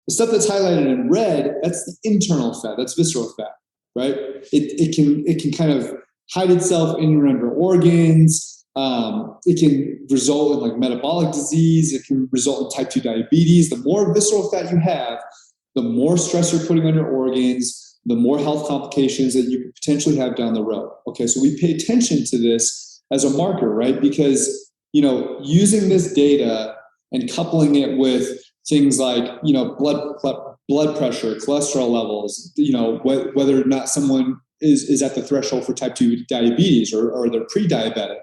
The stuff that's highlighted in red, that's the internal fat, that's visceral fat, right? It can kind of hide itself in your under organs. It can result in like metabolic disease. It can result in type 2 diabetes. The more visceral fat you have, the more stress you're putting on your organs, the more health complications that you could potentially have down the road. Okay, so we pay attention to this as a marker, right? Because, using this data and coupling it with things like, blood pressure, cholesterol levels, whether or not someone is at the threshold for type 2 diabetes or they're pre-diabetic,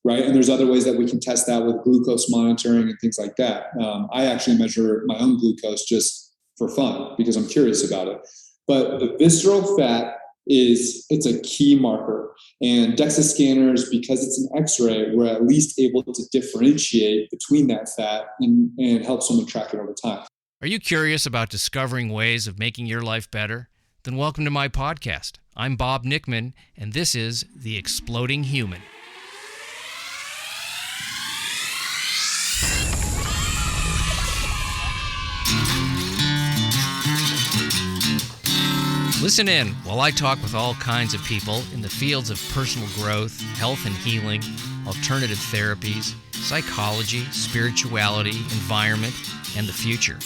right? And there's other ways that we can test that with glucose monitoring and things like that. I actually measure my own glucose just for fun because I'm curious about it. But the visceral fat it's a key marker. And DEXA scanners, because it's an X-ray, we're at least able to differentiate between that fat and help someone track it over time. Are you curious about discovering ways of making your life better? Then welcome to my podcast. I'm Bob Nickman, and this is The Exploding Human. Listen in while I talk with all kinds of people in the fields of personal growth, health and healing, alternative therapies, psychology, spirituality, environment, and the future.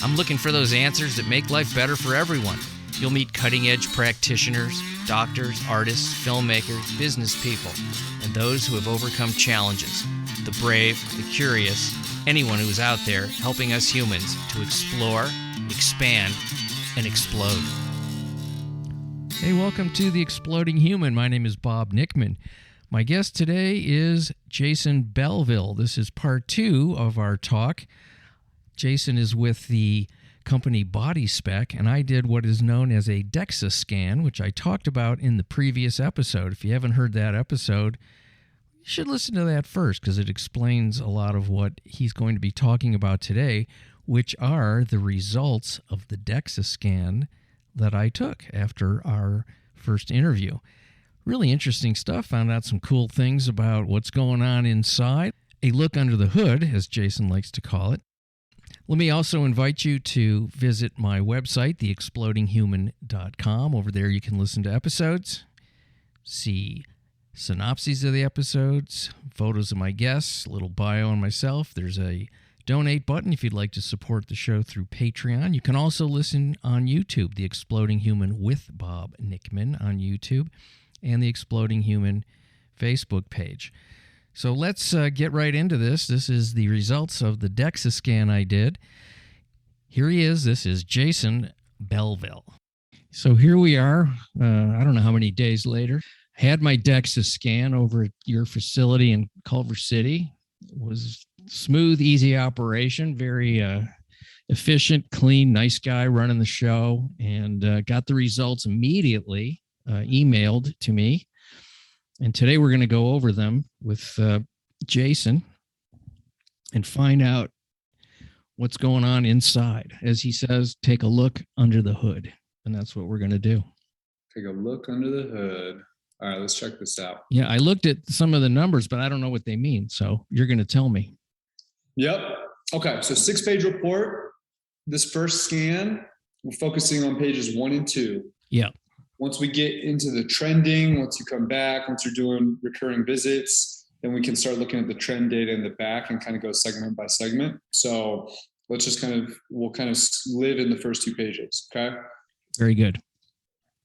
I'm looking for those answers that make life better for everyone. You'll meet cutting-edge practitioners, doctors, artists, filmmakers, business people, and those who have overcome challenges, the brave, the curious, anyone who is out there helping us humans to explore, expand, and explode. Hey, welcome to The Exploding Human. My name is Bob Nickman. My guest today is Jason Bellvill. This is part 2 of our talk. Jason is with the company BodySpec, and I did what is known as a DEXA scan, which I talked about in the previous episode. If you haven't heard that episode, you should listen to that first because it explains a lot of what he's going to be talking about today, which are the results of the DEXA scan that I took after our first interview. Really interesting stuff. Found out some cool things about what's going on inside. A look under the hood, as Jason likes to call it. Let me also invite you to visit my website, theexplodinghuman.com. Over there you can listen to episodes, see synopses of the episodes, photos of my guests, a little bio on myself. There's a donate button if you'd like to support the show through Patreon. You can also listen on YouTube, The Exploding Human with Bob Nickman on YouTube, and The Exploding Human Facebook page. So let's get right into this. This is the results of the DEXA scan I did. Here he is. This is Jason Bellvill. So here we are. I don't know how many days later. Had my DEXA scan over at your facility in Culver City. It was smooth, easy operation, very efficient, clean, nice guy running the show, and got the results immediately emailed to me. And today we're going to go over them with Jason and find out what's going on inside. As he says, take a look under the hood. And that's what we're going to do. Take a look under the hood. All right, let's check this out. Yeah, I looked at some of the numbers, but I don't know what they mean. So you're going to tell me. Yep. Okay, so 6-page report. This first scan, we're focusing on pages 1 and 2. Yeah. Once we get into the trending, once you come back, once you're doing recurring visits, then we can start looking at the trend data in the back and kind of go segment by segment. So let's just we'll live in the first 2 pages. Okay. Very good.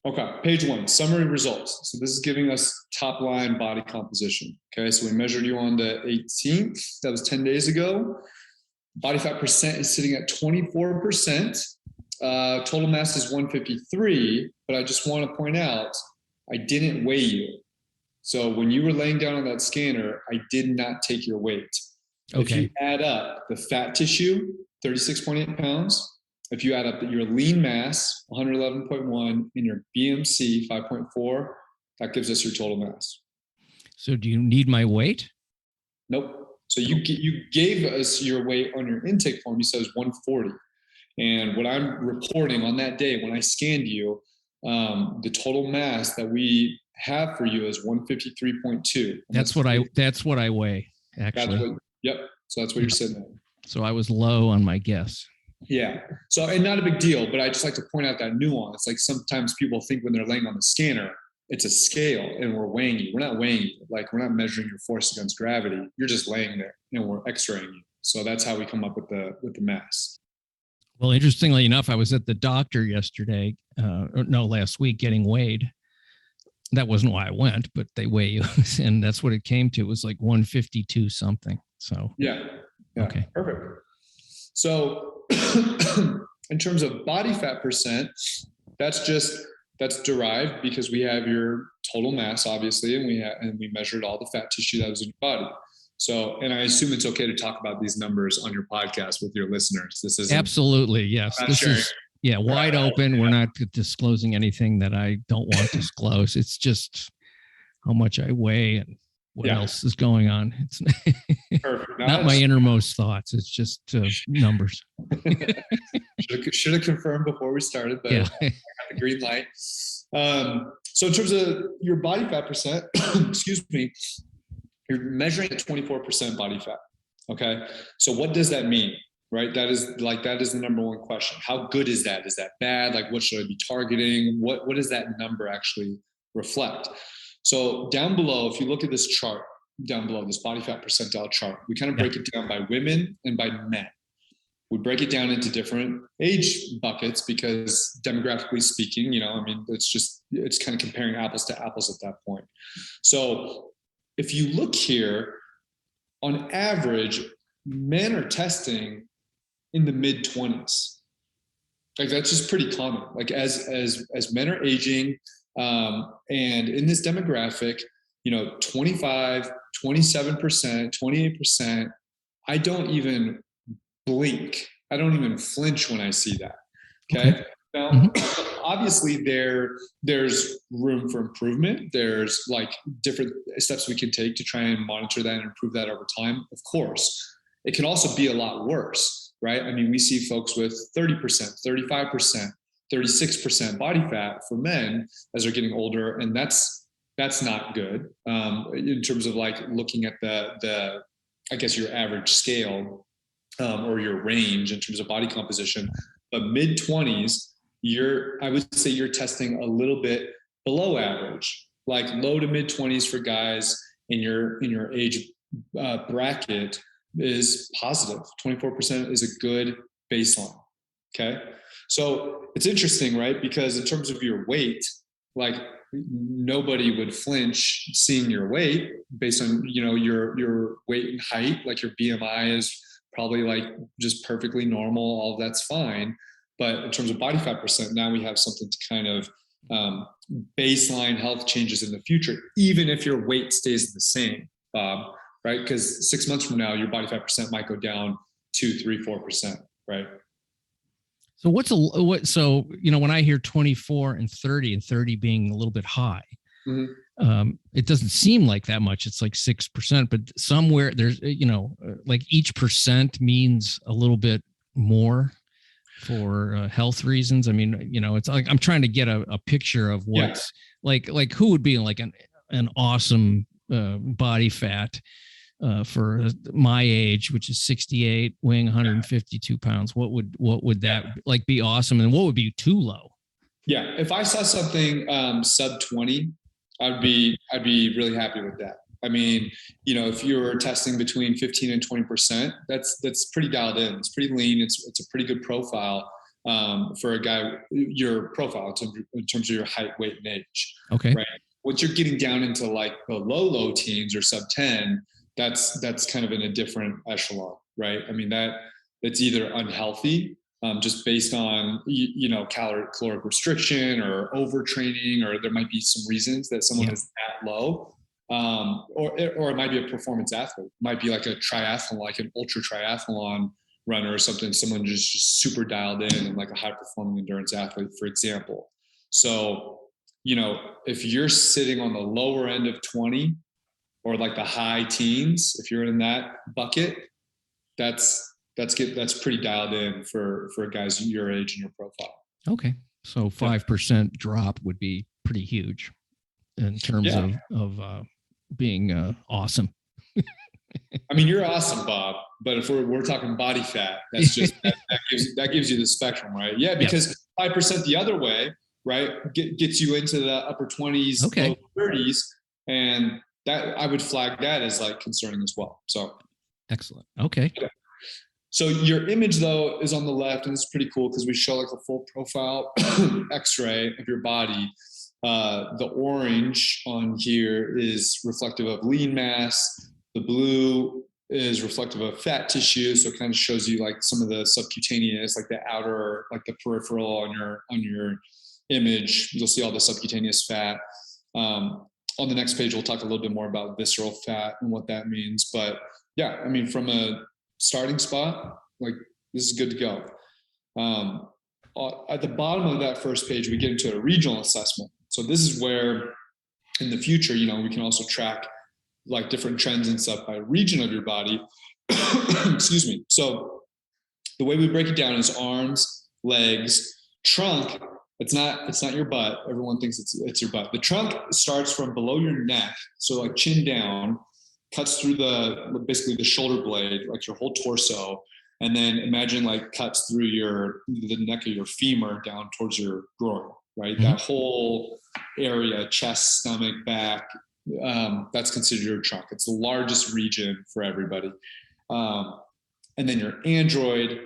Okay. Page 1, summary results. So this is giving us top line body composition. Okay. So we measured you on the 18th. That was 10 days ago. Body fat percent is sitting at 24%. Total mass is 153, but I just want to point out, I didn't weigh you. So when you were laying down on that scanner, I did not take your weight. Okay. If you add up the fat tissue, 36.8 pounds. If you add up your lean mass, 111.1, and your BMC, 5.4, that gives us your total mass. So do you need my weight? Nope. So you gave us your weight on your intake form. You said it was 140. And what I'm reporting on that day when I scanned you, the total mass that we have for you is 153.2. That's what I weigh, actually. Yep. So that's what you're sitting at. So I was low on my guess. Yeah. So, and not a big deal, but I just like to point out that nuance. Like sometimes people think when they're laying on the scanner, it's a scale and we're weighing you. We're not weighing you. Like we're not measuring your force against gravity. You're just laying there and we're x-raying you. So that's how we come up with the mass. Well, interestingly enough, I was at the doctor yesterday, last week, getting weighed. That wasn't why I went, but they weigh you, and that's what it came to. It was like 152 something. So yeah. Okay, perfect. So in terms of body fat percent, that's derived because we have your total mass, obviously, and we measured all the fat tissue that was in your body. So, and I assume it's okay to talk about these numbers on your podcast with your listeners. This is absolutely, yes. This is wide open. We're not disclosing anything that I don't want to disclose. It's just how much I weigh and what else is going on. It's not my innermost thoughts. It's just numbers. Should have confirmed before we started, but I got the green light. So in terms of your body fat percent, excuse me, you're measuring at 24% body fat. Okay. So what does that mean? Right. That is the number one question. How good is that? Is that bad? Like, what should I be targeting? What does that number actually reflect? So down below, if you look at this chart down below, this body fat percentile chart, we kind of break it down by women and by men. We break it down into different age buckets because demographically speaking, it's kind of comparing apples to apples at that point. So if you look here, on average, men are testing in the mid-20s. Like that's just pretty common. Like as men are aging, and in this demographic, 25, 27%, 28%, I don't even blink. I don't even flinch when I see that. Okay. Now, obviously there's room for improvement. There's like different steps we can take to try and monitor that and improve that over time. Of course, it can also be a lot worse, right? I mean, we see folks with 30%, 35%, 36% body fat for men as they're getting older. And that's not good in terms of like looking at the I guess your average scale or your range in terms of body composition. But mid-20s, I would say you're testing a little bit below average, like low to mid-20s for guys in your age bracket is positive. 24% is a good baseline. Okay. So it's interesting, right? Because in terms of your weight, like nobody would flinch seeing your weight based on, your weight and height, like your BMI is probably like just perfectly normal. All of that's fine. But in terms of body fat percent, now we have something to kind of baseline health changes in the future, even if your weight stays the same, Bob, right? Because 6 months from now, your body fat percent might go down 2, 3, 4%, right? So when I hear 24 and 30 being a little bit high, it doesn't seem like that much. It's like 6%, but somewhere there's, like each percent means a little bit more for health reasons. I mean, it's like, I'm trying to get a picture of what's like who would be like an awesome body fat for my age, which is 68, weighing 152 pounds. What would that like be awesome? And what would be too low? Yeah. If I saw something sub 20, I'd be really happy with that. I mean, if you were testing between 15 and 20%, that's pretty dialed in. It's pretty lean. It's a pretty good profile for a guy, your profile in terms of your height, weight, and age. Okay. Right. Once you're getting down into like the low teens or sub 10, that's kind of in a different echelon, right? I mean, that's either unhealthy, just based on, caloric restriction or overtraining, or there might be some reasons that someone is that low. Or it might be a performance athlete. It might be like a triathlon, like an ultra triathlon runner or something. Someone just super dialed in and like a high performing endurance athlete, for example. So, if you're sitting on the lower end of 20 or like the high teens, if you're in that bucket, that's pretty dialed in for guys your age and your profile. Okay. So 5% drop would be pretty huge in terms of being awesome. I mean, you're awesome, Bob. But if we're talking body fat, that's just that gives you the spectrum, right? Yeah, because 5% the other way, right, gets you into the upper 20s, low 30s, and that I would flag that as like concerning as well. So excellent. Okay. So your image though is on the left, and it's pretty cool because we show like a full profile X-ray of your body. The orange on here is reflective of lean mass. The blue is reflective of fat tissue, so it kind of shows you like some of the subcutaneous, like the outer, like the peripheral on your image. You'll see all the subcutaneous fat. On the next page, we'll talk a little bit more about visceral fat and what that means. But yeah, I mean, from a starting spot, like this is good to go. At the bottom of that first page, we get into a regional assessment. So this is where in the future, you know, we can also track like different trends and stuff by region of your body. Excuse me. So the way we break it down is arms, legs, trunk. It's not your butt. Everyone thinks it's your butt. The trunk starts from below your neck. So like chin down, cuts through basically the shoulder blade, like your whole torso. And then imagine like cuts through the neck of your femur down towards your groin, right? Mm-hmm. That whole area, chest, stomach, back, that's considered your trunk. It's the largest region for everybody. And then your android,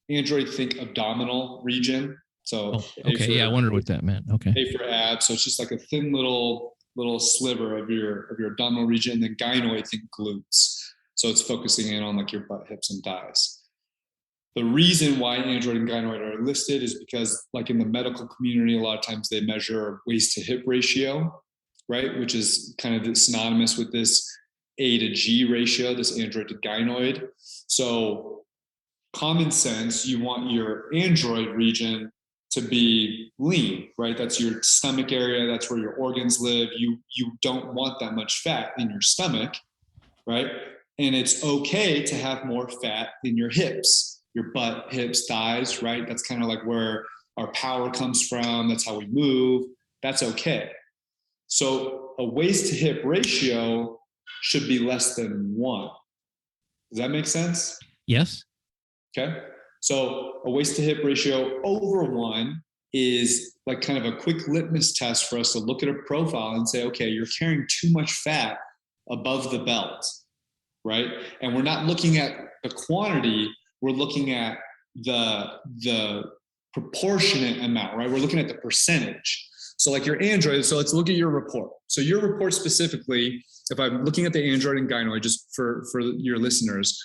think abdominal region. So okay, I wondered what that meant. Okay. A for abs. So it's just like a thin little sliver of your abdominal region. And then gynoid, think glutes. So it's focusing in on like your butt, hips, and thighs. The reason why android and gynoid are listed is because like in the medical community, a lot of times they measure waist to hip ratio, right? Which is kind of synonymous with this A to G ratio, this android to gynoid. So common sense, you want your android region to be lean, right? That's your stomach area. That's where your organs live. You don't want that much fat in your stomach, right? And it's okay to have more fat in your hips, your butt, hips, thighs, right? That's kind of like where our power comes from. That's how we move. That's okay. So a waist to hip ratio should be less than 1. Does that make sense? Yes. Okay. So a waist to hip ratio over 1 is like kind of a quick litmus test for us to look at a profile and say, okay, you're carrying too much fat above the belt, right? And we're not looking at the quantity, we're looking at the proportionate amount, right? We're looking at the percentage. So like your android, so let's look at your report. So your report specifically, if I'm looking at the android and gynoid, just for your listeners,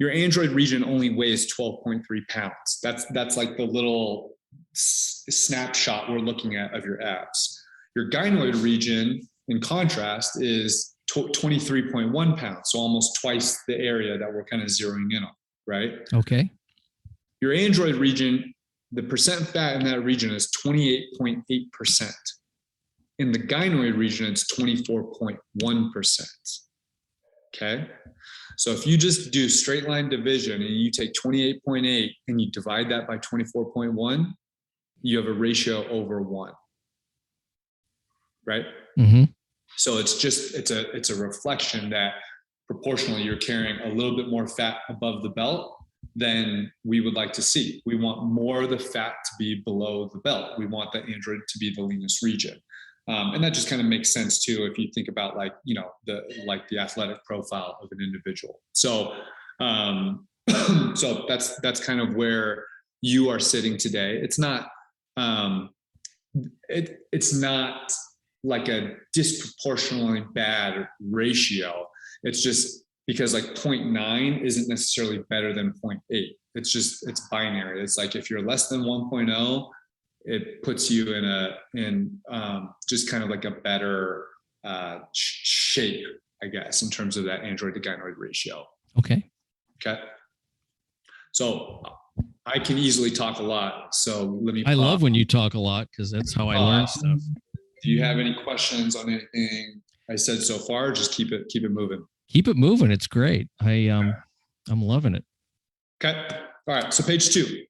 your android region only weighs 12.3 pounds. That's like the little snapshot we're looking at of your abs. Your gynoid region, in contrast, is 23.1 pounds, so almost twice the area that we're kind of zeroing in on, right? Okay. Your android region, the percent fat in that region is 28.8%. In the gynoid region, it's 24.1%. Okay. So if you just do straight line division and you take 28.8 and you divide that by 24.1, you have a ratio over 1. Right? Mm-hmm. So it's a reflection that proportionally you're carrying a little bit more fat above the belt than we would like to see. We want more of the fat to be below the belt. We want the android to be the leanest region. And that just kind of makes sense too if you think about like, you know, the athletic profile of an individual. So so that's kind of where you are sitting today. It's not it's not like a disproportionately bad ratio. It's just because like 0.9 isn't necessarily better than 0.8. It's binary. It's like if you're less than 1.0, it puts you in just kind of like a better shape, I guess, in terms of that android to gynoid ratio. Okay. So I can easily talk a lot. So let me. I love when you talk a lot because that's how I learn stuff. Do you have any questions on anything I said so far? Just keep it moving. Keep it moving. It's great. I'm loving it. Okay. All right. So page 2.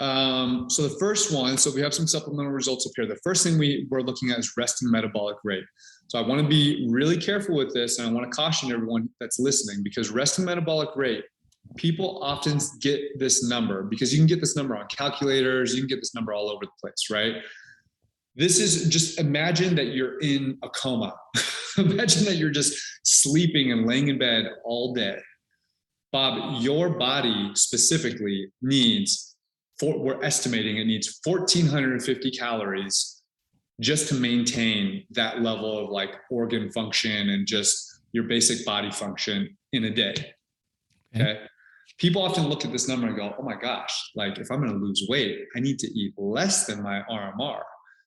So the first one, so we have some supplemental results up here. The first thing we're looking at is resting metabolic rate. So I want to be really careful with this, and I want to caution everyone that's listening, because resting metabolic rate, people often get this number because you can get this number on calculators, you can get this number all over the place, right? This is just, imagine that you're in a coma. Imagine that you're just sleeping and laying in bed all day. Bob, your body specifically needs, we're estimating it needs 1,450 calories just to maintain that level of like organ function and just your basic body function in a day. Okay. People often look at this number and go, oh my gosh, like if I'm going to lose weight, I need to eat less than my RMR,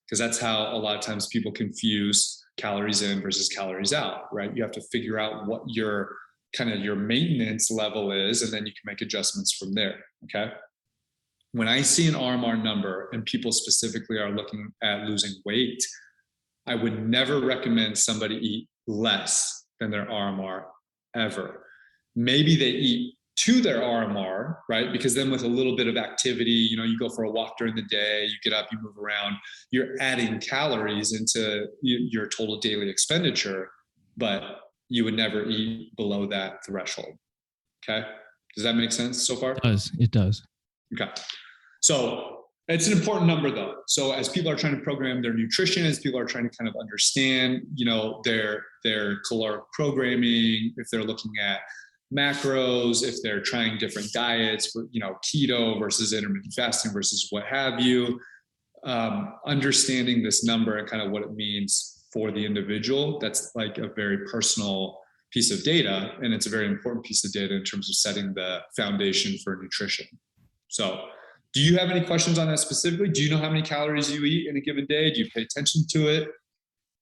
because that's how a lot of times people confuse calories in versus calories out, right? You have to figure out what your kind of your maintenance level is, and then you can make adjustments from there. Okay. When I see an RMR number and people specifically are looking at losing weight, I would never recommend somebody eat less than their RMR ever. Maybe they eat to their RMR, right? Because then with a little bit of activity, you know, you go for a walk during the day, you get up, you move around, you're adding calories into your total daily expenditure, but you would never eat below that threshold. Okay. Does that make sense so far? It does. Okay. So it's an important number though. So as people are trying to program their nutrition, as people are trying to kind of understand, you know, their caloric programming, if they're looking at macros, if they're trying different diets, you know, keto versus intermittent fasting versus what have you, understanding this number and kind of what it means for the individual, that's like a very personal piece of data. And it's a very important piece of data in terms of setting the foundation for nutrition. So do you have any questions on that specifically? Do you know how many calories you eat in a given day? Do you pay attention to it?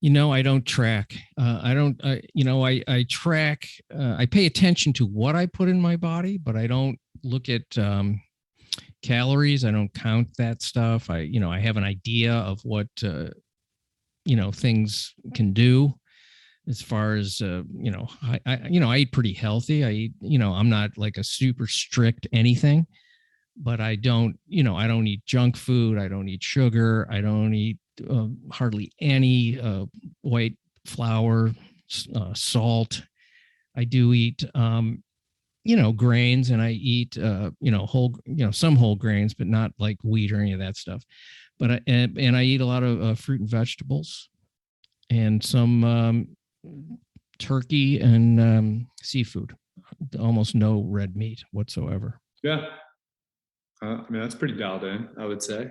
You know, I don't track. I track, I pay attention to what I put in my body, but I don't look at calories. I don't count that stuff. I have an idea of what, things can do as far as, I eat pretty healthy. I eat, I'm not like a super strict anything, but I don't eat junk food. I don't eat sugar. I don't eat hardly any white flour, salt. I do eat, grains, and I eat, some whole grains, but not like wheat or any of that stuff. But I eat a lot of fruit and vegetables, and some turkey and seafood. Almost no red meat whatsoever. Yeah. That's pretty dialed in, I would say.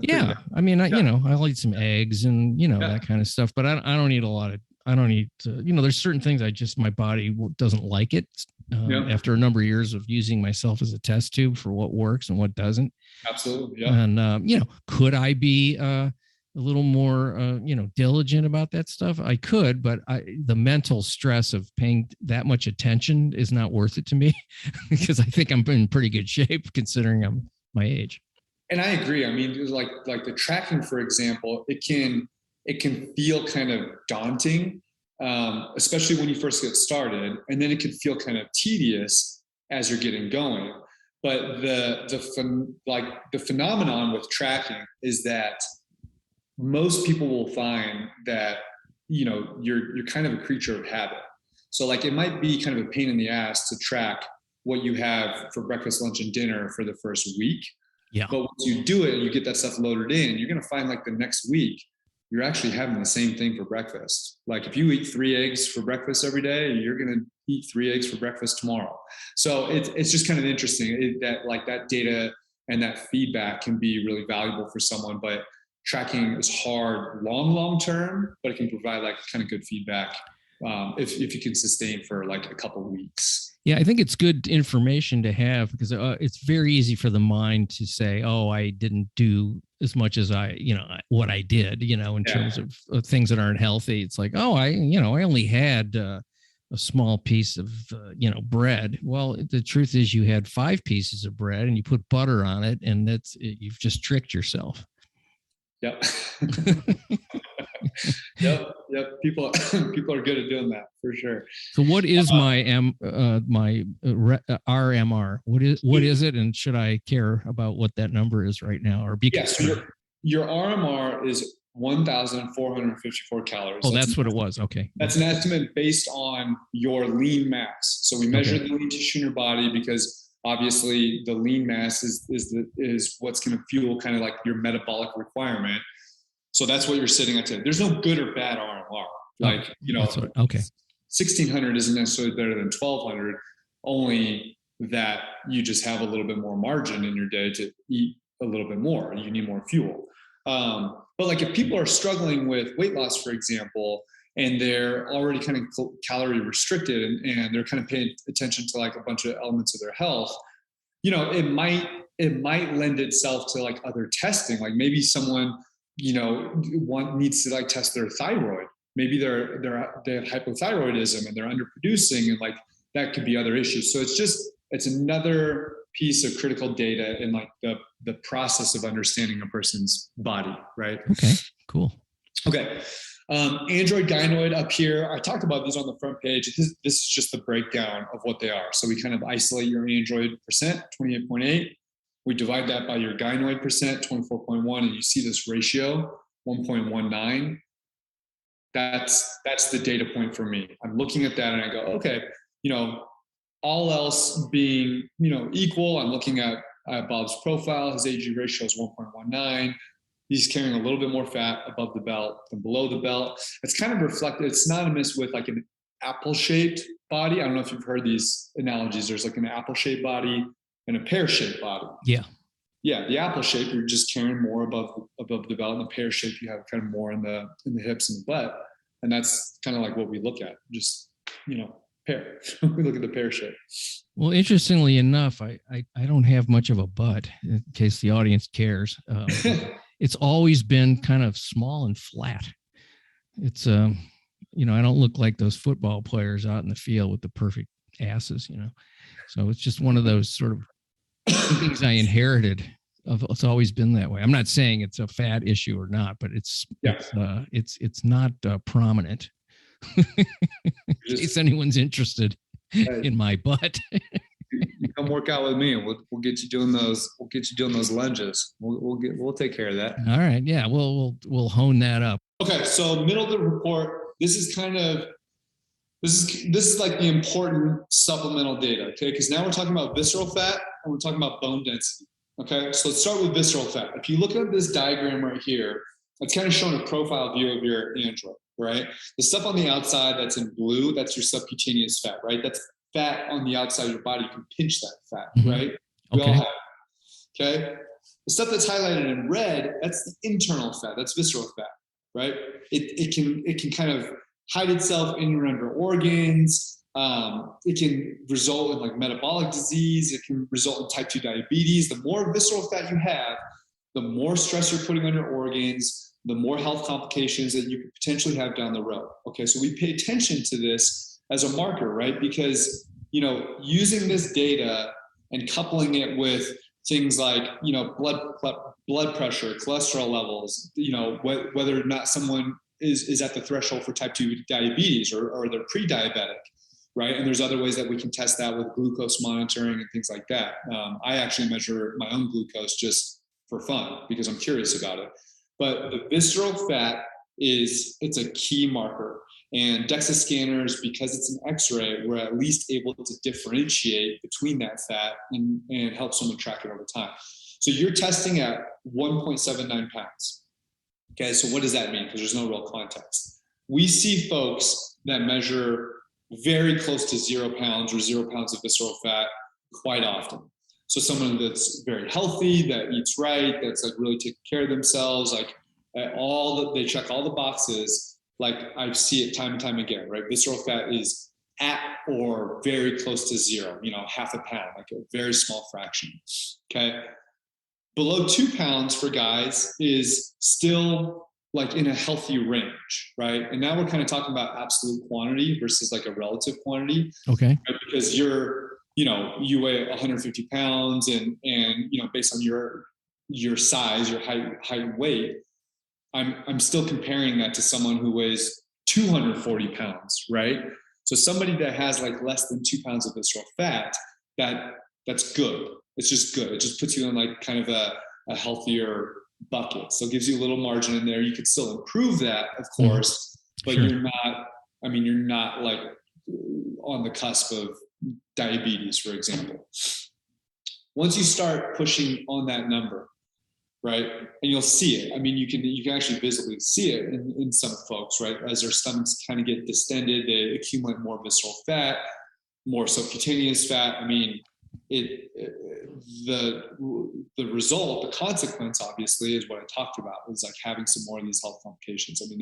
Yeah. I'll eat some eggs and, that kind of stuff, but I don't eat a lot of, there's certain things my body doesn't like it after a number of years of using myself as a test tube for what works and what doesn't. Absolutely. Yeah. And, could I be a little more, diligent about that stuff? I could, but the mental stress of paying that much attention is not worth it to me because I think I'm in pretty good shape considering I'm my age. And I agree. I mean, like the tracking, for example, it can feel kind of daunting, especially when you first get started, and then it can feel kind of tedious as you're getting going. But the phenomenon with tracking is that most people will find that you're kind of a creature of habit. So like it might be kind of a pain in the ass to track what you have for breakfast, lunch, and dinner for the first week. Yeah. But once you do it and you get that stuff loaded in, you're going to find like the next week, you're actually having the same thing for breakfast. Like if you eat 3 eggs for breakfast every day, you're going to eat 3 eggs for breakfast tomorrow. So it's just kind of interesting that like that data and that feedback can be really valuable for someone, but tracking is hard long term, but it can provide like kind of good feedback if you can sustain for like a couple of weeks. Yeah, I think it's good information to have because it's very easy for the mind to say, "Oh, I didn't do as much as what I did," in terms of things that aren't healthy. It's like, "Oh, I only had a small piece of bread." Well, the truth is, you had 5 pieces of bread and you put butter on it, and you've just tricked yourself. Yep. Yep. People are good at doing that for sure. So what is my RMR? What is it, and should I care about what that number is right now, or be concerned? So your RMR is 1,454 calories. Oh, that's what it was. Okay. That's an estimate based on your lean mass. So we measure the lean tissue in your body because obviously the lean mass is what's going to fuel kind of like your metabolic requirement. So that's what you're sitting at today. There's no good or bad RMR. Like, 1,600 isn't necessarily better than 1,200, only that you just have a little bit more margin in your day to eat a little bit more. You need more fuel. But like if people are struggling with weight loss, for example, and they're already kind of calorie restricted and they're kind of paying attention to like a bunch of elements of their health, it might lend itself to like other testing. Like maybe someone, needs to like test their thyroid. Maybe they have hypothyroidism and they're underproducing, and like that could be other issues. So it's another piece of critical data in like the process of understanding a person's body, right? Okay, cool. Okay. Android gynoid up here. I talked about these on the front page. This is just the breakdown of what they are. So we kind of isolate your android percent, 28.8. We divide that by your gynoid percent, 24.1, and you see this ratio, 1.19. That's the data point for me. I'm looking at that and I go, okay, all else being, equal, I'm looking at Bob's profile. His AG ratio is 1.19. He's carrying a little bit more fat above the belt than below the belt. It's kind of reflected. It's synonymous with like an apple-shaped body. I don't know if you've heard these analogies. There's like an apple-shaped body and a pear-shaped body. Yeah. Yeah. The apple-shaped, you're just carrying more above the belt, and the pear-shaped, you have kind of more in the hips and the butt. And that's kind of like what we look at. Just, pear. We look at the pear shape. Well, interestingly enough, I don't have much of a butt, in case the audience cares. It's always been kind of small and flat. It's, I don't look like those football players out in the field with the perfect asses, So it's just one of those sort of things I inherited. It's always been that way. I'm not saying it's a fat issue or not, but it's not prominent. In case anyone's interested in my butt. You come work out with me, and we'll get you doing those. We'll get you doing those lunges. We'll take care of that. All right. Yeah. We'll hone that up. Okay. So middle of the report. This is like the important supplemental data. Okay. Because now we're talking about visceral fat and we're talking about bone density. Okay. So let's start with visceral fat. If you look at this diagram right here, it's kind of showing a profile view of your android, right? The stuff on the outside that's in blue, that's your subcutaneous fat, right? That's fat on the outside of your body. You can pinch that fat, right? We all have it. Okay. The stuff that's highlighted in red, that's the internal fat. That's visceral fat, right? It can kind of hide itself in and under organs. It can result in like metabolic disease. It can result in type 2 diabetes. The more visceral fat you have, the more stress you're putting on your organs, the more health complications that you could potentially have down the road. Okay, so we pay attention to this as a marker, right? Because, using this data and coupling it with things like, blood pressure, cholesterol levels, whether or not someone is at the threshold for type 2 diabetes or they're pre-diabetic, right? And there's other ways that we can test that with glucose monitoring and things like that. I actually measure my own glucose just for fun because I'm curious about it. But the visceral fat it's a key marker. And DEXA scanners, because it's an X-ray, we're at least able to differentiate between that fat and help someone track it over time. So you're testing at 1.79 pounds. Okay, so what does that mean? Because there's no real context. We see folks that measure very close to 0 pounds or 0 pounds of visceral fat quite often. So someone that's very healthy, that eats right, that's like really taking care of themselves, like they check all the boxes. Like I see it time and time again, right? Visceral fat is at or very close to 0, half a pound, like a very small fraction. Okay. Below 2 pounds for guys is still like in a healthy range, right? And now we're kind of talking about absolute quantity versus like a relative quantity. Okay. Right? Because you weigh 150 pounds and based on your size, your height and weight, I'm still comparing that to someone who weighs 240 pounds, right? So somebody that has like less than 2 pounds of visceral fat, that's good. It's just good. It just puts you in like kind of a healthier bucket. So it gives you a little margin in there. You could still improve that, of course, but Sure. you're not like on the cusp of diabetes, for example. Once you start pushing on that number, right, and you'll see it. I mean, you can actually visibly see it in some folks, right? As their stomachs kind of get distended, they accumulate more visceral fat, more subcutaneous fat. I mean, the result, the consequence, obviously, is what I talked about, is like having some more of these health complications. I mean,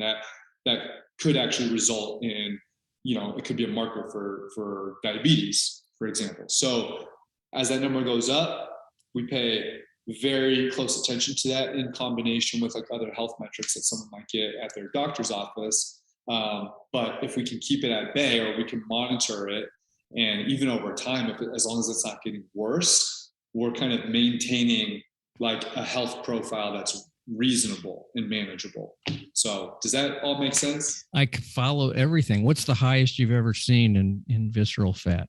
that could actually result in, it could be a marker for diabetes, for example. So as that number goes up, we pay very close attention to that in combination with like other health metrics that someone might get at their doctor's office. But if we can keep it at bay, or we can monitor it, and even over time, as long as it's not getting worse, we're kind of maintaining like a health profile that's reasonable and manageable. So does that all make sense? I can follow everything. What's the highest you've ever seen in visceral fat?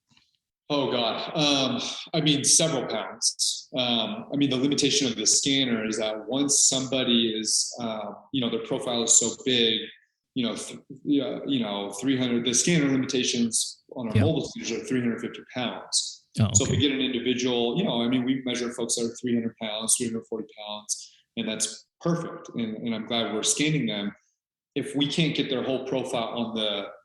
Oh God. I mean, several pounds. I mean, the limitation of the scanner is that once somebody is, their profile is so big, 300, the scanner limitations on our mobile scooters are 350 pounds. Oh, okay. So if we get an individual, we measure folks that are 300 pounds, 340 pounds, and that's perfect. And I'm glad we're scanning them. If we can't get their whole profile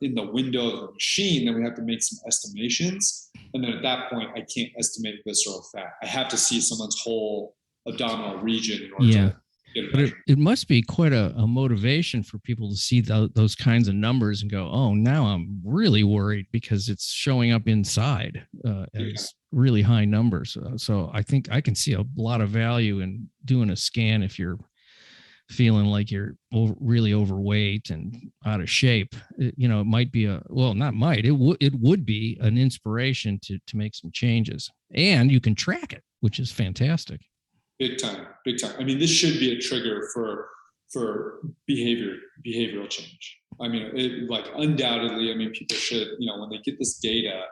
in the window of the machine, then we have to make some estimations. And then at that point, I can't estimate visceral fat. I have to see someone's whole abdominal region in order to get a measurement. But it must be quite a motivation for people to see those kinds of numbers and go, oh, now I'm really worried because it's showing up inside as really high numbers. So I think I can see a lot of value in doing a scan if you're feeling like you're really overweight and out of shape. It might be it would be an inspiration to make some changes, and you can track it, which is fantastic. Big time. I mean, this should be a trigger for behavioral change. I mean, undoubtedly, I mean, people should, when they get this data,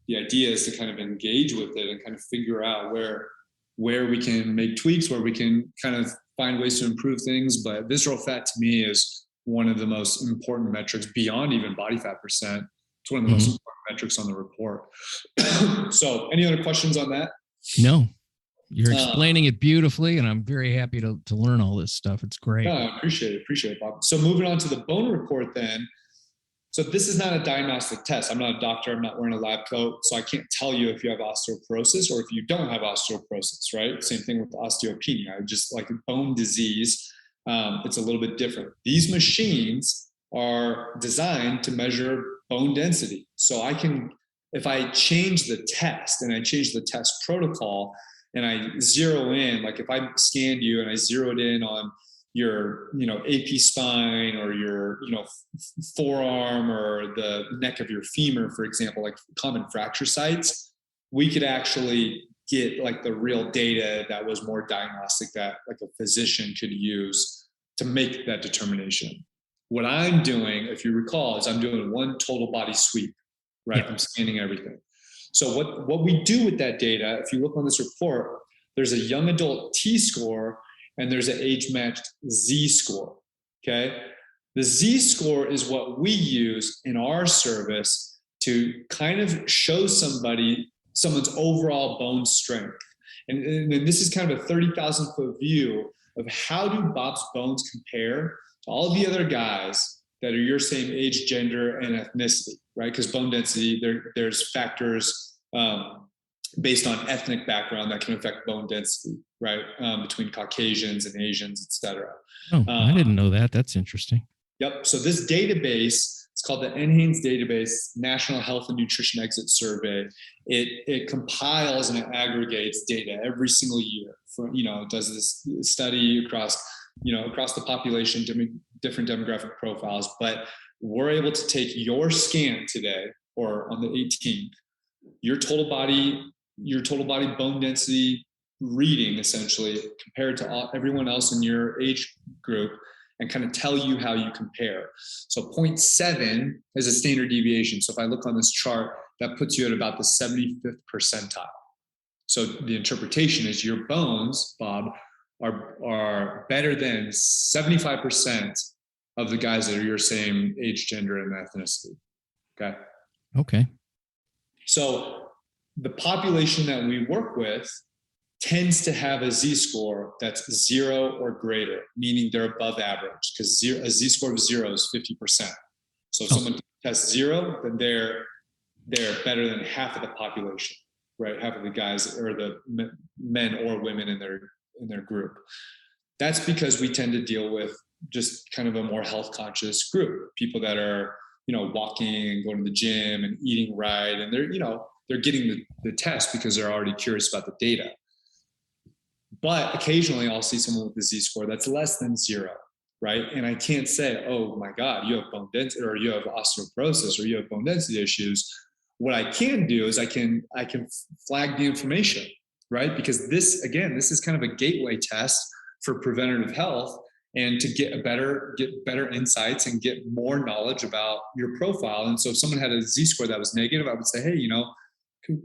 the idea is to kind of engage with it and kind of figure out where we can make tweaks, where we can kind of find ways to improve things. But visceral fat to me is one of the most important metrics beyond even body fat percent. It's one of the most important metrics on the report. So any other questions on that? No, you're explaining it beautifully, and I'm very happy to learn all this stuff. It's great. No, I appreciate it, Bob. So moving on to the bone report then. So this is not a diagnostic test. I'm not a doctor. I'm not wearing a lab coat. So I can't tell you if you have osteoporosis or if you don't have osteoporosis, right? Same thing with osteopenia. Just like a bone disease, it's a little bit different. These machines are designed to measure bone density. So if I change the test and I change the test protocol and I zero in, like if I scanned you and I zeroed in on your, AP spine or your, forearm or the neck of your femur, for example, like common fracture sites, we could actually get like the real data that was more diagnostic that like a physician could use to make that determination. What I'm doing, if you recall, is I'm doing one total body sweep, right? Yeah. I'm scanning everything. So what we do with that data, if you look on this report, there's a young adult T-score and there's an age-matched Z-score, okay? The Z-score is what we use in our service to kind of show someone's overall bone strength. And this is kind of a 30,000-foot view of how do Bob's bones compare to all the other guys that are your same age, gender, and ethnicity, right? Because bone density, there's factors based on ethnic background that can affect bone density, right? Between Caucasians and Asians, et cetera. Oh, I didn't know that. That's interesting. Yep. So this database, it's called the NHANES database, National Health and Nutrition Exit Survey. It compiles and it aggregates data every single year. It does this study across the population, different demographic profiles. But we're able to take your scan today, or on the 18th, your total body bone density reading, essentially, compared to everyone else in your age group, and kind of tell you how you compare. So 0.7 is a standard deviation. So if I look on this chart, that puts you at about the 75th percentile. So the interpretation is your bones, Bob, are better than 75% of the guys that are your same age, gender, and ethnicity. Okay. Okay. So the population that we work with tends to have a Z-score that's 0 or greater, meaning they're above average, because a Z-score of 0 is 50%. So if someone tests 0, then they're better than half of the population, right? Half of the guys, or the men or women in their group. That's because we tend to deal with just kind of a more health conscious group, people that are, walking and going to the gym and eating right. And they're getting the test because they're already curious about the data. But occasionally I'll see someone with a Z-score that's less than 0, right? And I can't say, oh my God, you have bone density, or you have osteoporosis, or you have bone density issues. What I can do is I can flag the information, right? Because this is kind of a gateway test for preventative health, and to get better insights and get more knowledge about your profile. And so if someone had a Z-score that was negative, I would say, hey,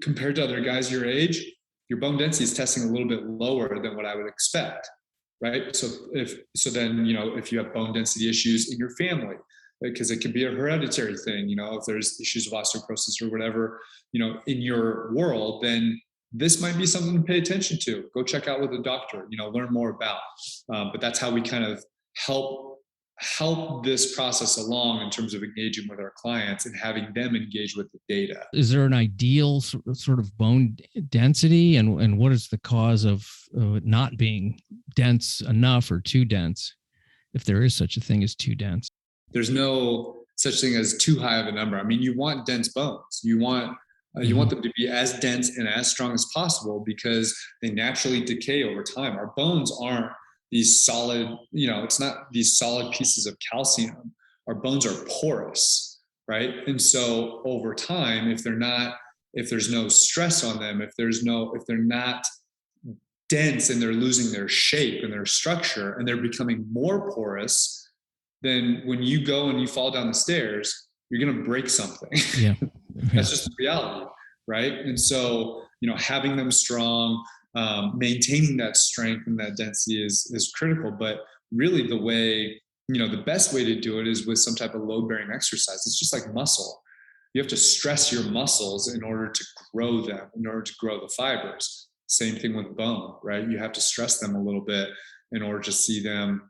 compared to other guys your age, your bone density is testing a little bit lower than what I would expect, right? So then if you have bone density issues in your family, because it could be a hereditary thing, if there's issues of osteoporosis or whatever, in your world, then this might be something to pay attention to. Go check out with a doctor, learn more about. But that's how we kind of help this process along in terms of engaging with our clients and having them engage with the data. Is there an ideal sort of bone density, and what is the cause of not being dense enough or too dense, if there is such a thing as too dense? There's no such thing as too high of a number. I mean, you want dense bones. You want them to be as dense and as strong as possible, because they naturally decay over time. Our bones aren't these solid, it's not these solid pieces of calcium. Our bones are porous, right? And so over time, if there's no stress on them, if they're not dense and they're losing their shape and their structure and they're becoming more porous, then when you go and you fall down the stairs, you're going to break something. Yeah. That's just the reality, right? And so, having them strong, maintaining that strength and that density is critical. But really the way, the best way to do it is with some type of load-bearing exercise. It's just like muscle. You have to stress your muscles in order to grow them, in order to grow the fibers. Same thing with bone, right? You have to stress them a little bit in order to see them,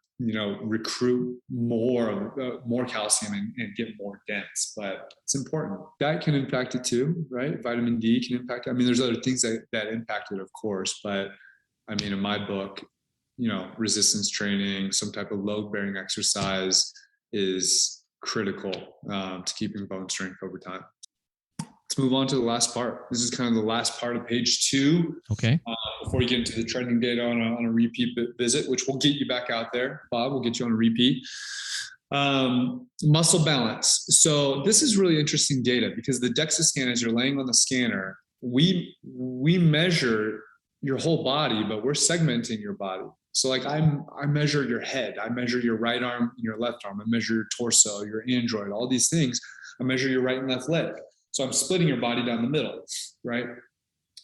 recruit more calcium and get more dense. But it's important. Diet can impact it too, right? Vitamin D can impact it. I mean, there's other things that impact it, of course, but I mean, in my book, resistance training, some type of load-bearing exercise is critical to keeping bone strength over time. Let's move on to the last part. This is kind of the last part of page 2. Okay. Before you get into the training data on a repeat visit, which will get you back out there, Bob, we'll get you on a repeat. Muscle balance. So this is really interesting data, because the DEXA scan, as you're laying on the scanner, we measure your whole body, but we're segmenting your body. So like I measure your head, I measure your right arm and your left arm, I measure your torso, your android, all these things. I measure your right and left leg. So I'm splitting your body down the middle, right?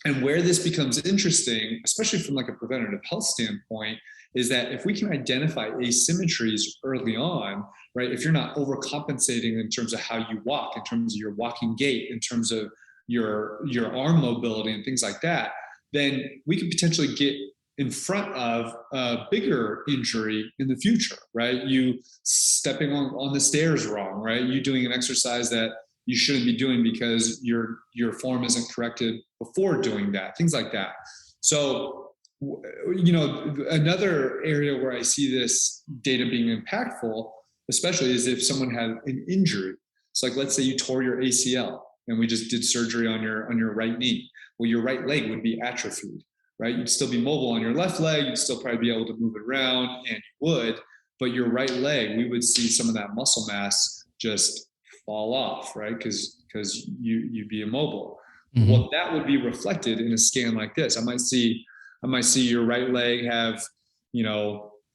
And where this becomes interesting, especially from like a preventative health standpoint, is that if we can identify asymmetries early on, right? If you're not overcompensating in terms of how you walk, in terms of your walking gait, in terms of your arm mobility and things like that, then we could potentially get in front of a bigger injury in the future, right? You stepping on the stairs wrong, right? You doing an exercise that you shouldn't be doing because your form isn't corrected before doing that, things like that. So, another area where I see this data being impactful, especially, is if someone had an injury. So like, let's say you tore your ACL and we just did surgery on your right knee. Well, your right leg would be atrophied, right? You'd still be mobile on your left leg. You'd still probably be able to move it around, and you would, but your right leg, we would see some of that muscle mass just fall off, right? Because you'd be immobile. Mm-hmm. Well, that would be reflected in a scan like this. I might see your right leg have,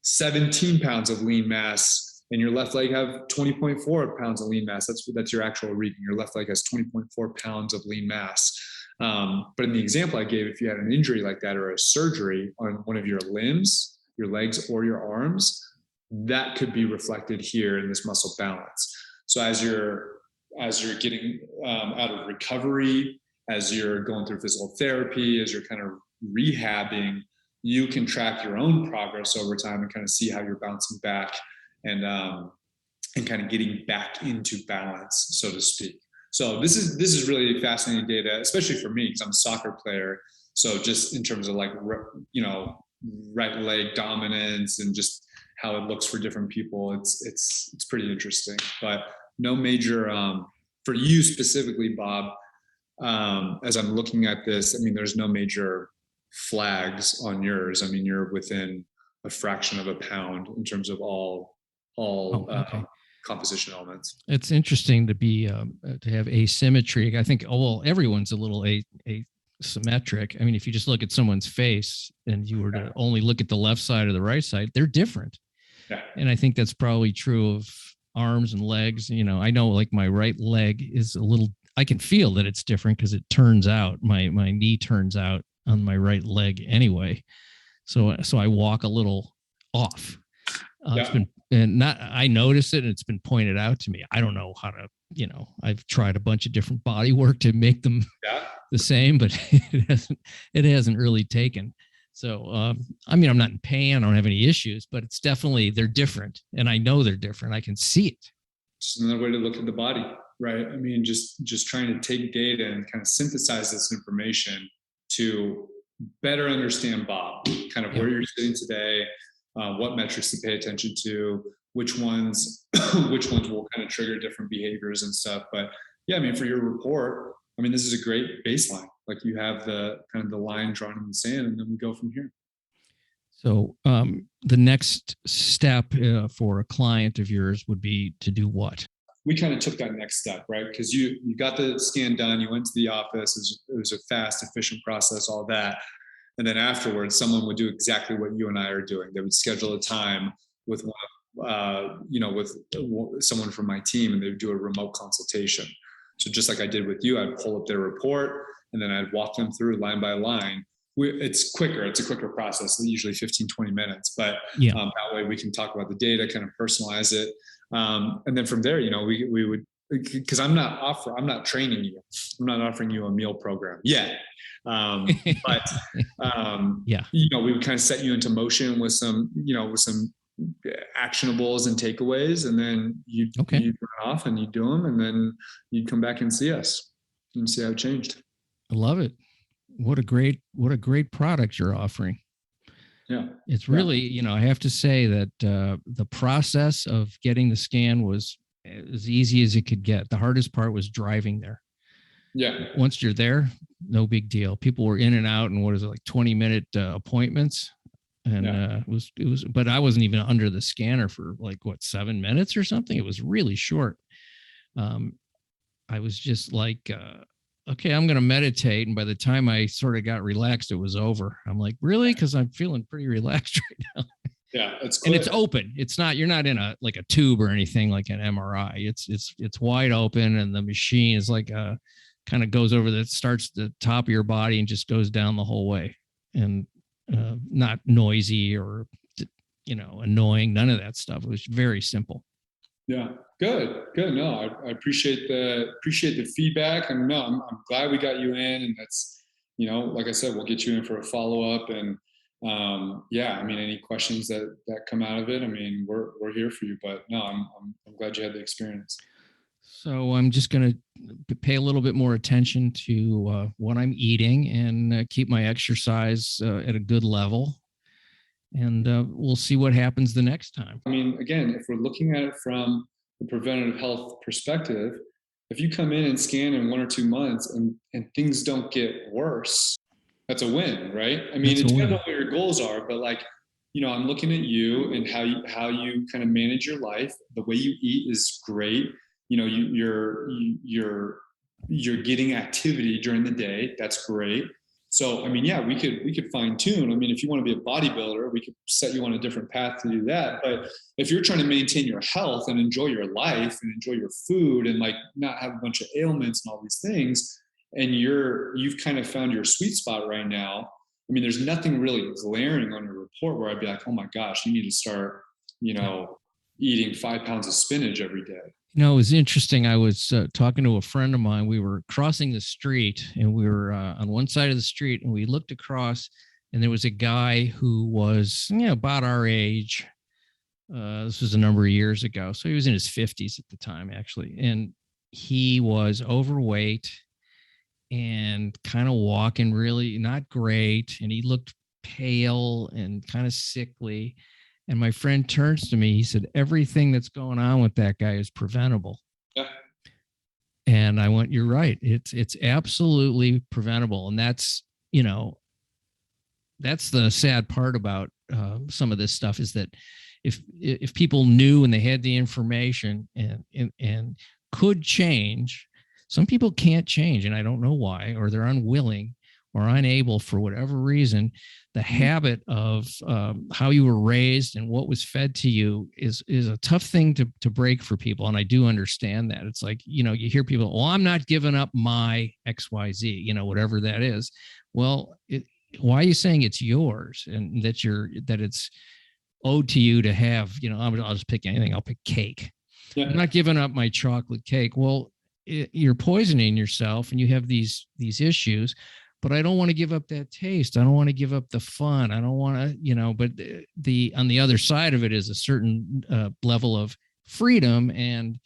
17 pounds of lean mass, and your left leg have 20.4 pounds of lean mass. That's your actual reading. Your left leg has 20.4 pounds of lean mass. But in the example I gave, if you had an injury like that or a surgery on one of your limbs, your legs or your arms, that could be reflected here in this muscle balance. So as you're getting out of recovery, as you're going through physical therapy, as you're kind of rehabbing, you can track your own progress over time and kind of see how you're bouncing back and kind of getting back into balance, so to speak. So this is really fascinating data, especially for me because I'm a soccer player. So just in terms of like, right leg dominance and just how it looks for different people, it's pretty interesting. But no major for you specifically, Bob. As I'm looking at this, I mean, there's no major flags on yours. I mean, you're within a fraction of a pound in terms of all composition elements. It's interesting to be to have asymmetry. I think everyone's a little asymmetric. I mean, if you just look at someone's face and you were to only look at the left side or the right side, they're different. Yeah. And I think that's probably true of arms and legs. I know like my right leg is a little, I can feel that it's different because it turns out, my knee turns out on my right leg anyway. So I walk a little off. I notice it and it's been pointed out to me. I don't know how to, I've tried a bunch of different body work to make them the same, but it hasn't really taken. So, I'm not in pain. I don't have any issues, but it's definitely, they're different. And I know they're different. I can see it. Just another way to look at the body, right? I mean, just trying to take data and kind of synthesize this information to better understand Bob, kind of where you're sitting today, what metrics to pay attention to, which ones will kind of trigger different behaviors and stuff. But yeah, I mean, for your report, I mean, this is a great baseline. Like you have the kind of the line drawn in the sand, and then we go from here. So the next step for a client of yours would be to do what? We kind of took that next step, right? Because you got the scan done, you went to the office, it was a fast, efficient process, all that. And then afterwards, someone would do exactly what you and I are doing. They would schedule a time with with someone from my team, and they would do a remote consultation. So just like I did with you, I'd pull up their report and then I'd walk them through line by line. It's quicker. It's a quicker process, usually 15, 20 minutes. But that way we can talk about the data, kind of personalize it. And then from there, we would, because I'm not training you. I'm not offering you a meal program yet. But we would kind of set you into motion with some actionables and takeaways, and then you'd run off and you do them, and then you'd come back and see us and see how it changed. I love it. What a great product you're offering. Yeah. It's really, I have to say that the process of getting the scan was as easy as it could get. The hardest part was driving there. Yeah. Once you're there, no big deal. People were in and out in 20-minute appointments. And it was, but I wasn't even under the scanner for 7 minutes or something. It was really short. I was just like, okay, I'm going to meditate. And by the time I sort of got relaxed, it was over. I'm like, really? Because I'm feeling pretty relaxed right now. Yeah, it's and it's open. It's not, you're not in a tube or anything like an MRI. It's wide open, and the machine is kind of goes over starts the top of your body and just goes down the whole way, and not noisy or annoying. None of that stuff. It was very simple. Yeah, good. No, I appreciate the feedback, and no, I'm glad we got you in, and that's like I said, we'll get you in for a follow up, and I mean, any questions that come out of it, I mean, we're here for you. But no, I'm glad you had the experience. So I'm just going to pay a little bit more attention to what I'm eating and keep my exercise at a good level. And we'll see what happens the next time. I mean, again, if we're looking at it from the preventative health perspective, if you come in and scan in 1 or 2 months and things don't get worse, that's a win, right? I mean, it depends on what your goals are, but I'm looking at you and how you kind of manage your life. The way you eat is great. You're getting activity during the day. That's great. So, I mean, yeah, we could fine tune. I mean, if you want to be a bodybuilder, we could set you on a different path to do that. But if you're trying to maintain your health and enjoy your life and enjoy your food and like not have a bunch of ailments and all these things, and you've kind of found your sweet spot right now, I mean, there's nothing really glaring on your report where I'd be like, oh my gosh, you need to start, eating 5 pounds of spinach every day. It was interesting. I was talking to a friend of mine. We were crossing the street, and we were on one side of the street, and we looked across, and there was a guy who was, about our age. This was a number of years ago. So he was in his 50s at the time, actually. And he was overweight and kind of walking really not great. And he looked pale and kind of sickly. And my friend turns to me, he said, everything that's going on with that guy is preventable. Yeah. And I went, you're right. It's absolutely preventable. And that's, that's the sad part about some of this stuff, is that if people knew and they had the information and could change, some people can't change, and I don't know why, or they're unwilling or unable for whatever reason. The habit of how you were raised and what was fed to you is a tough thing to break for people. And I do understand that. It's like, you hear people, well, I'm not giving up my XYZ, whatever that is. Well, why are you saying it's yours and that it's owed to you to have, I'll just pick anything. I'll pick cake. Yeah. I'm not giving up my chocolate cake. Well, you're poisoning yourself and you have these issues. But I don't want to give up that taste. I don't want to give up the fun. I don't want to, but on the other side of it is a certain level of freedom and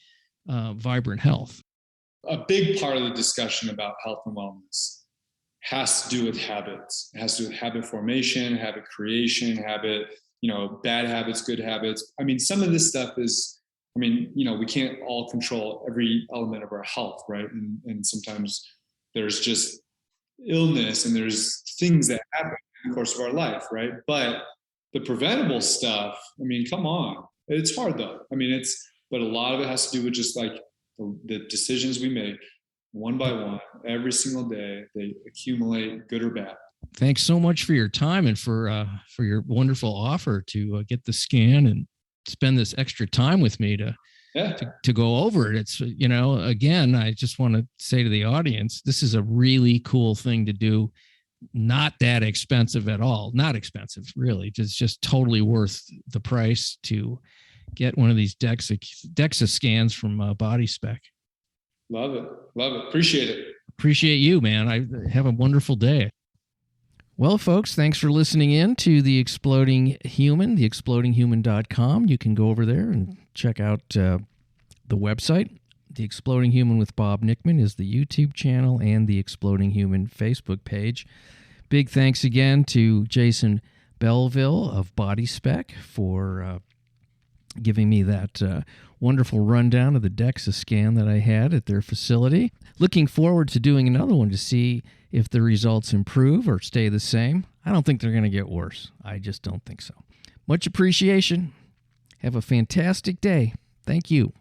vibrant health. A big part of the discussion about health and wellness has to do with habits. It has to do with habit formation, habit creation, bad habits, good habits. I mean, some of this stuff is, we can't all control every element of our health, right? And sometimes there's just illness and there's things that happen in the course of our life, right? But the preventable stuff, come on. It's hard though. But a lot of it has to do with just like the decisions we make one by one every single day. They accumulate, good or bad. Thanks so much for your time and for your wonderful offer to get the scan and spend this extra time with me to go over it. It's, again, I just want to say to the audience, this is a really cool thing to do. Not that expensive at all. Not expensive, really. It's just totally worth the price to get one of these DEXA scans from BodySpec. Love it. Appreciate it. Appreciate you, man. I have a wonderful day. Well, folks, thanks for listening in to The Exploding Human, theexplodinghuman.com. You can go over there and check out the website. The Exploding Human with Bob Nickman is the YouTube channel and the Exploding Human Facebook page. Big thanks again to JASON Bellville of BodySpec for giving me that wonderful rundown of the DEXA scan that I had at their facility. Looking forward to doing another one to see if the results improve or stay the same. I don't think they're going to get worse. I just don't think so. Much appreciation. Have a fantastic day. Thank you.